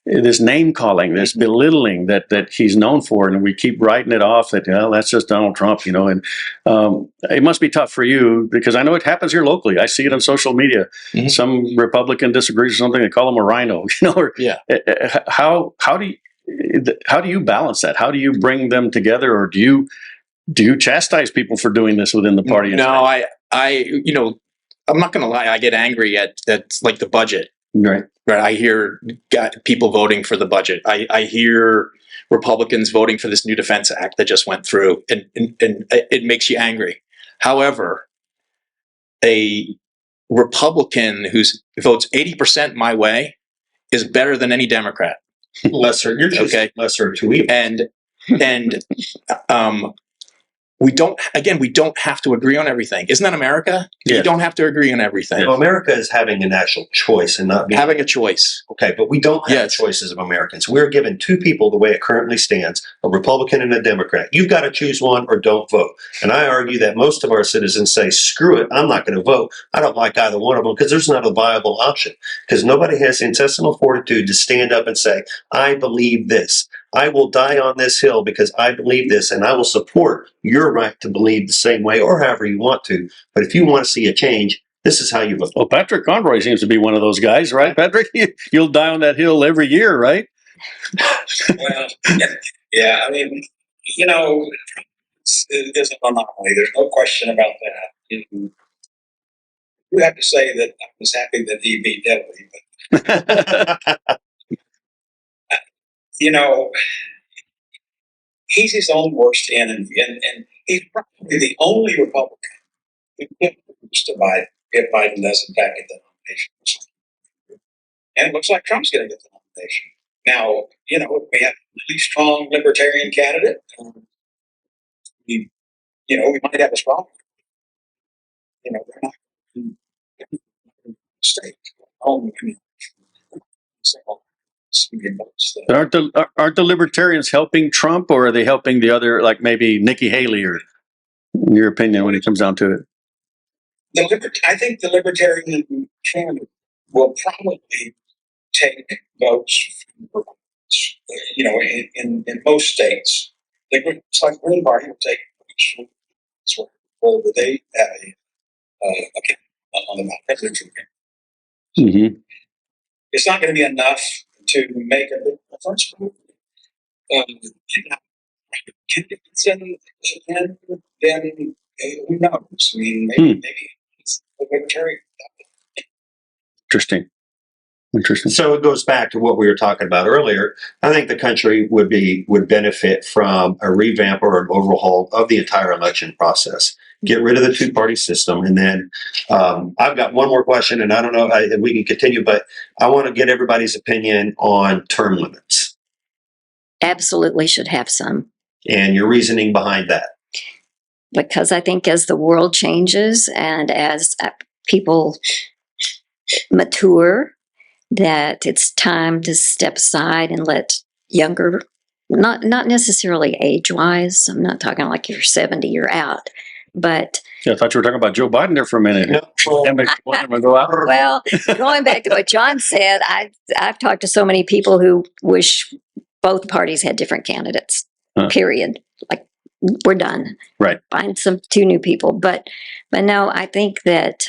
S1: this name calling, this belittling that he's known for, and we keep writing it off that, that's just Donald Trump, and it must be tough for you, because I know it happens here locally. I see it on social media. Mm-hmm. Some Republican disagrees with something, they call him a rhino, How do you balance that? How do you bring them together, or do you chastise people for doing this within the party?
S3: No, I'm not going to lie. I get angry at like the budget.
S1: Right.
S3: I hear people voting for the budget. I hear Republicans voting for this new Defense Act that just went through, and it makes you angry. However, a Republican who votes 80% my way is better than any Democrat.
S4: Lesser, you're just
S3: Okay.
S4: lesser to evil.
S3: And we don't have to agree on everything. Isn't that America?
S1: Yes.
S3: You don't have to agree on everything.
S4: Well, America is having an actual choice and not being
S3: Having a choice.
S4: okay, but we don't have
S3: Yes.
S4: choices of Americans. We're given two people the way it currently stands, a Republican and a Democrat. You've got to choose one or don't vote. And I argue that most of our citizens say, screw it, I'm not going to vote. I don't like either one of them because there's not a viable option. Because nobody has the intestinal fortitude to stand up and say, I believe this. I will die on this hill because I believe this, and I will support your right to believe the same way or however you want to. But if you want to see a change, this is how you vote.
S1: Well, Patrick Conroy seems to be one of those guys, right, Patrick? You'll die on that hill every year, right?
S5: Well, yeah, I mean, you know, there's an anomaly. There's no question about that. You have to say that I was happy that he beat Deadly, but you know, he's his own worst enemy, and he's probably the only Republican who gets to Biden if Biden doesn't back at the nomination. And it looks like Trump's going to get the nomination. Now, you know, we have a really strong libertarian candidate. We might have a strong, you know, they're not in the state.
S1: Aren't the libertarians helping Trump, or are they helping the other, like maybe Nikki Haley, or in your opinion, when it comes down to it?
S5: I think the libertarian candidate will probably take votes from, you know, in most states. It's like Green Party will take votes where they have a candidate on the presidential campaign.
S1: Mm-hmm.
S5: It's not going to be enough to make a big difference. Then who knows? I mean, maybe it's a libertarian.
S1: Interesting.
S4: So it goes back to what we were talking about earlier. I think the country would benefit from a revamp or an overhaul of the entire election process. Get rid of the two-party system. And then I've got one more question, and I don't know if we can continue, but I want to get everybody's opinion on term limits.
S2: Absolutely should have some.
S4: And your reasoning behind that.
S2: Because I think as the world changes and as people mature, that it's time to step aside and let younger, not necessarily age-wise, I'm not talking like you're 70, you're out, but...
S1: Yeah, I thought you were talking about Joe Biden there for a minute.
S2: Well, going back to what John said, I've talked to so many people who wish both parties had different candidates, period. Like, we're done.
S1: Right.
S2: Find two new people. But no, I think that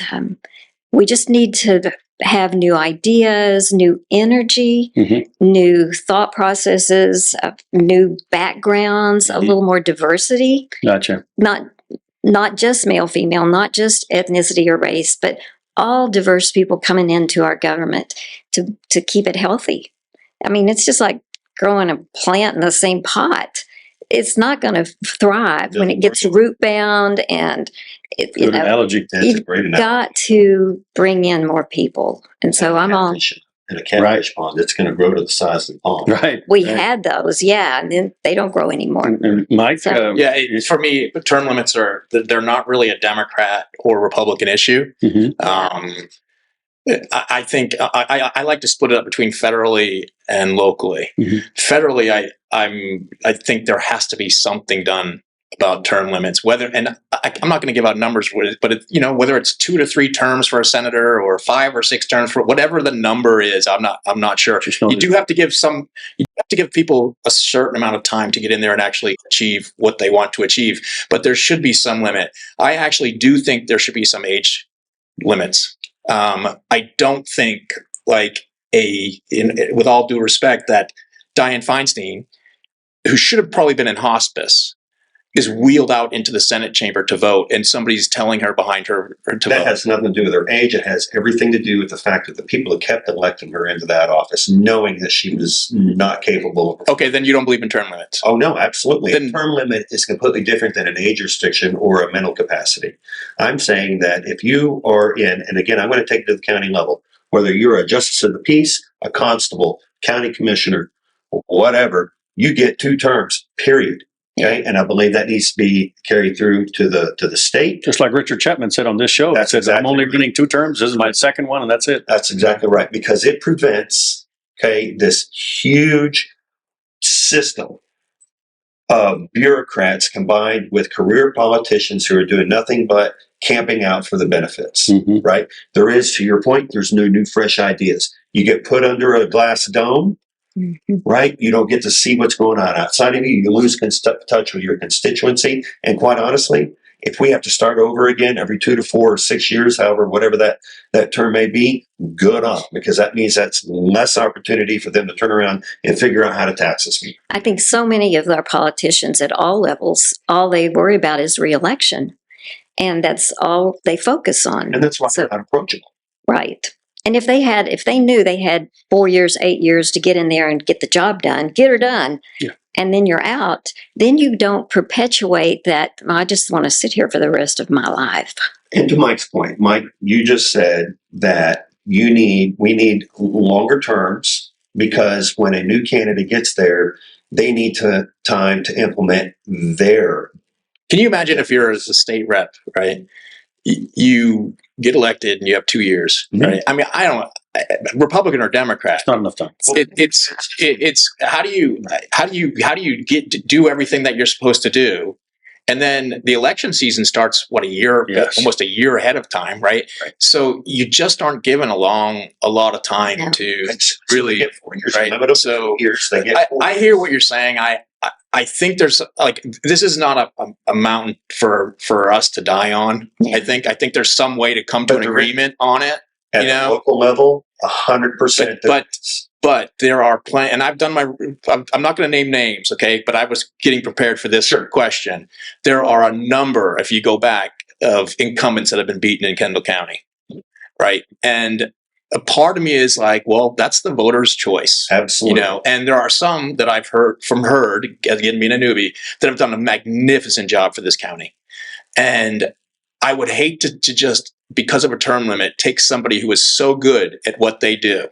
S2: we just need to have new ideas, new energy, new thought processes, new backgrounds, a little more diversity.
S1: Gotcha.
S2: Not just male, female, not just ethnicity or race, but all diverse people coming into our government to keep it healthy. I mean, it's just like growing a plant in the same pot. It's not going to thrive when it gets root bound, and
S1: Good analogy.
S2: You've got to bring in more people. And so I'm on.
S4: In a catfish pond, it's going to grow to the size of the pond.
S1: Right.
S2: We had those, yeah, and then they don't grow anymore.
S1: And Mike,
S3: for me, term limits they're not really a Democrat or Republican issue. I think I like to split it up between federally and locally. Federally, I think there has to be something done about term limits. I'm not going to give out numbers, but whether it's 2 to 3 terms for a senator or 5 or 6 terms for whatever the number is, I'm not sure. You do have to give people a certain amount of time to get in there and actually achieve what they want to achieve. But there should be some limit. I actually do think there should be some age limits. I don't think, with all due respect, that Dianne Feinstein, who should have probably been in hospice, is wheeled out into the Senate chamber to vote, and somebody's telling her behind her to
S4: That
S3: vote.
S4: has nothing to do with her age. It has everything to do with the fact that the people have kept electing her into that office, knowing that she was not capable of.
S3: Okay, then you don't believe in term limits.
S4: Oh, no, absolutely.
S3: Then-
S4: A term limit is completely different than an age restriction or a mental capacity. I'm saying that if you are in, and again, I'm going to take it to the county level, whether you're a justice of the peace, a constable, county commissioner, whatever, you get 2 terms, period. Okay, and I believe that needs to be carried through to the state.
S1: Just like Richard Chapman said on this show,
S4: That's
S1: said, I'm
S4: exactly
S1: only
S4: right.
S1: getting 2 terms. This is my second one, and that's it.
S4: That's exactly right, because it prevents, this huge system of bureaucrats combined with career politicians who are doing nothing but camping out for the benefits, right? There is, to your point, there's no new, fresh ideas. You get put under a glass dome, right? You don't get to see what's going on outside of you. You lose touch with your constituency. And quite honestly, if we have to start over again every 2 to 4 or 6 years, however, whatever that term may be, good on, because that means that's less opportunity for them to turn around and figure out how to tax us.
S2: I think so many of our politicians at all levels, all they worry about is reelection. And that's all they focus on.
S4: And that's why they're not approachable.
S2: Right. And if they knew they had 4 years, 8 years to get in there and get the job done, get her done, and then you're out, then you don't perpetuate that, I just want to sit here for the rest of my life.
S4: And to Mike's point, Mike, you just said that we need longer terms, because when a new candidate gets there, they need time to implement their.
S3: Can you imagine if you're a state rep, right? You get elected and you have 2 years, right? I mean, Republican or Democrat.
S1: It's not enough time.
S3: It's how do you get to do everything that you're supposed to do, and then the election season starts almost a year ahead of time, right? So you just aren't given a lot of time to really
S4: get 4 years.
S3: Right. So I hear what you're saying. I think there's this is not a mountain for us to die on. I think there's some way to come to an agreement on it.
S4: At the local level, 100%.
S3: But there are plenty, and I've done I'm not going to name names, okay? But I was getting prepared for this question. There are a number, if you go back, of incumbents that have been beaten in Kendall County, right? And a part of me is like, well, that's the voter's choice.
S4: Absolutely.
S3: And there are some that I've heard, again, being a newbie, that have done a magnificent job for this county. And I would hate to just, because of a term limit, take somebody who is so good at what they do,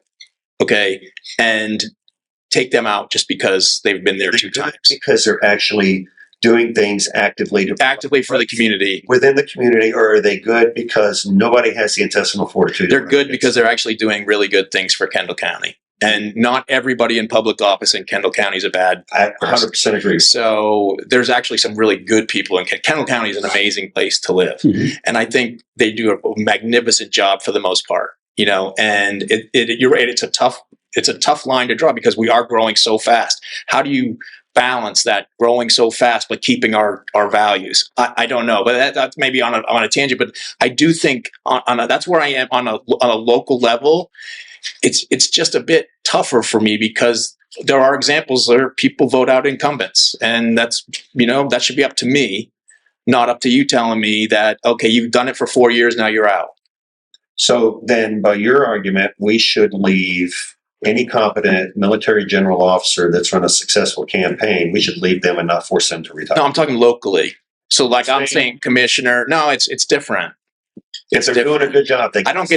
S3: okay, and take them out just because they've been there 2 times.
S4: Because they're actually doing things actively
S3: for the community.
S4: Within the community, or are they good because nobody has the intestinal fortitude?
S3: They're good because they're actually doing really good things for Kendall County. And not everybody in public office in Kendall County is a bad
S4: I 100% agree.
S3: So there's actually some really good people in Kendall County. Is an amazing place to live. And I think they do a magnificent job for the most part, and you're right. It's a tough line to draw because we are growing so fast. How do you balance that growing so fast but keeping our values? I don't know, but that's maybe on a tangent. But I do think that's where I am on a local level. It's just a bit tougher for me because there are examples where people vote out incumbents, and that's that should be up to me, not up to you telling me that, okay, you've done it for 4 years, now you're out.
S4: So then, by your argument, we should leave any competent military general officer that's run a successful campaign, we should leave them and not force them to retire.
S3: No, I'm talking locally. So I'm saying commissioner. No, it's different.
S4: If they're doing a good job,
S3: I don't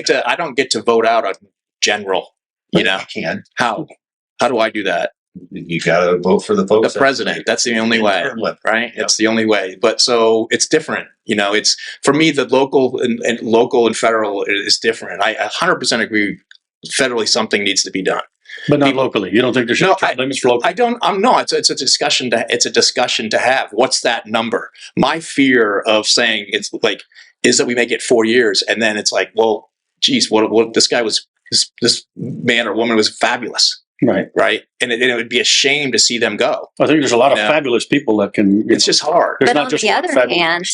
S3: get to vote out a general.
S4: You can.
S3: How do I do that?
S4: You got to vote for the folks.
S3: The president. That's the only way, right? Yep. It's the only way. But so it's different. It's for me, the local and federal is different. I 100% agree. Federally, something needs to be done,
S1: but not locally. You don't think there should be limits locally?
S3: I don't. No. It's a discussion. It's a discussion to have. What's that number? My fear of saying is that we make it 4 years, and then it's like, well, geez, what this guy was. This man or woman was fabulous, right, and it would be a shame to see them go.
S1: I think there's a lot of fabulous people that can.
S3: It's just hard.
S2: But on the other hand,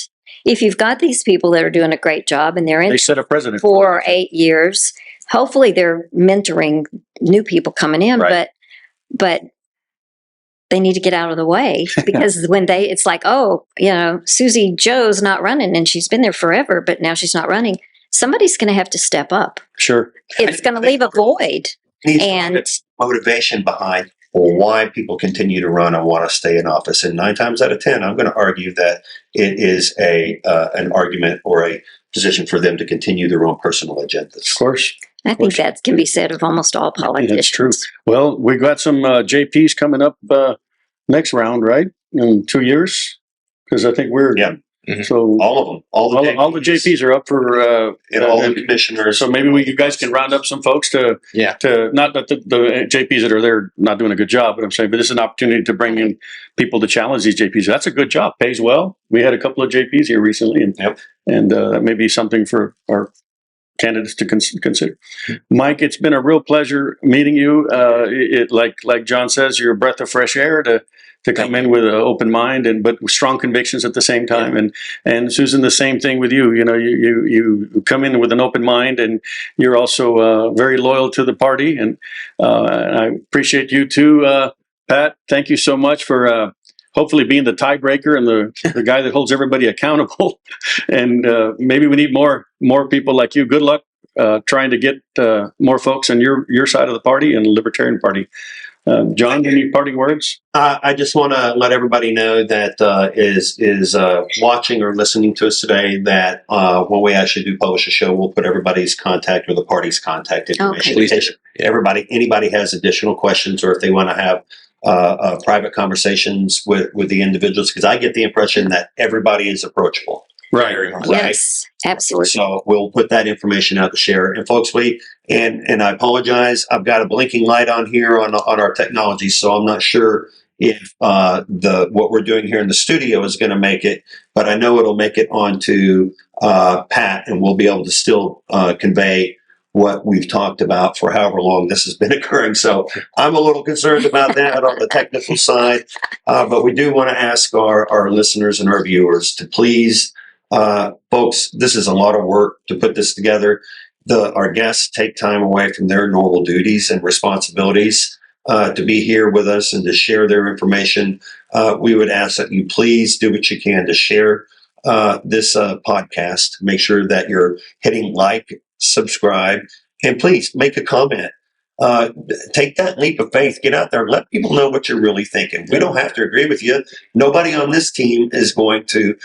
S2: if you've got these people that are doing a great job and they set a precedent 4 or 8 years, hopefully they're mentoring new people coming in. But they need to get out of the way, because when it's like, oh, Susie Joe's not running and she's been there forever, but now she's not running. Somebody's going to have to step up.
S1: Sure.
S2: It's going to leave a void. And
S4: it's motivation behind why people continue to run and want to stay in office. And 9 times out of 10, I'm going to argue that it is an argument or a position for them to continue their own personal agendas.
S1: Of course.
S2: I think that can be said of almost all politicians.
S1: That's true. Well, we got some JPs coming up next round, right? In 2 years? Because I think we're...
S4: Yeah.
S1: So
S4: all of them, all the
S1: JPs are up for,
S4: and all the commissioners.
S1: So maybe you guys can round up some folks to not that the JPs that are there not doing a good job, but I'm saying, but this is an opportunity to bring in people to challenge these JPs. That's a good job, pays well. We had a couple of JPs here recently, and that may be something for our candidates to consider. Mike, it's been a real pleasure meeting you. Like John says, you're a breath of fresh air to come in with an open mind but with strong convictions at the same time. Yeah. And Susan, the same thing with you. You come in with an open mind, and you're also very loyal to the party. And I appreciate you too, Pat. Thank you so much for hopefully being the tiebreaker and the guy that holds everybody accountable. And maybe we need more people like you. Good luck trying to get more folks on your side of the party and the Libertarian Party. John, any parting words?
S4: I just want to let everybody know that is watching or listening to us today that when we actually do publish a show, we'll put everybody's contact or the party's contact information.
S2: Okay.
S4: Anybody has additional questions, or if they want to have private conversations with the individuals, because I get the impression that everybody is approachable.
S1: Right.
S2: Yes, absolutely.
S4: So we'll put that information out to share. And folks, and I apologize, I've got a blinking light on here on our technology, so I'm not sure if what we're doing here in the studio is going to make it, but I know it'll make it onto Pat, and we'll be able to still convey what we've talked about for however long this has been occurring. So I'm a little concerned about that on the technical side, but we do want to ask our listeners and our viewers to please, folks, this is a lot of work to put this together. Our guests take time away from their normal duties and responsibilities to be here with us and to share their information. We would ask that you please do what you can to share this podcast. Make sure that you're hitting like, subscribe, and please make a comment. Take that leap of faith. Get out there and let people know what you're really thinking. We don't have to agree with you. Nobody on this team is going to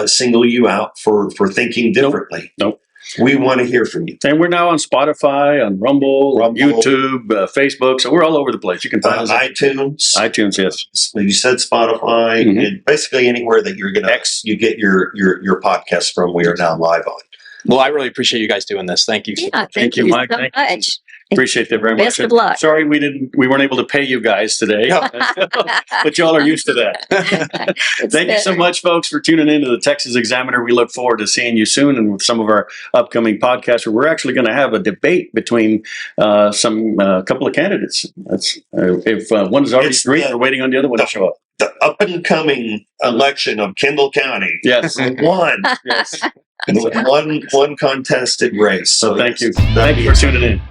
S4: single you out for thinking differently.
S1: Nope.
S4: We want to hear from you.
S1: And we're now on Spotify, on Rumble, YouTube, Facebook. So we're all over the place. You can find us on iTunes, yes.
S4: You said Spotify, and basically anywhere that you're going to you get your podcast from. We are now live on.
S3: Well, I really appreciate you guys doing this. Thank you.
S2: Yeah,
S1: thank you, Mike.
S2: So much.
S1: Appreciate that very much.
S2: Best of luck.
S1: Sorry we weren't able to pay you guys today, but y'all are used to that. Thank you so much, folks, for tuning into the Texas Examiner. We look forward to seeing you soon, and with some of our upcoming podcasts, where we're actually going to have a debate between a couple of candidates. That's if one is already agreed, we're waiting on the other one to show up.
S4: The up and coming election of Kendall County.
S1: Yes,
S4: one. Yes. One contested race.
S1: So thank you. Thank you for tuning in.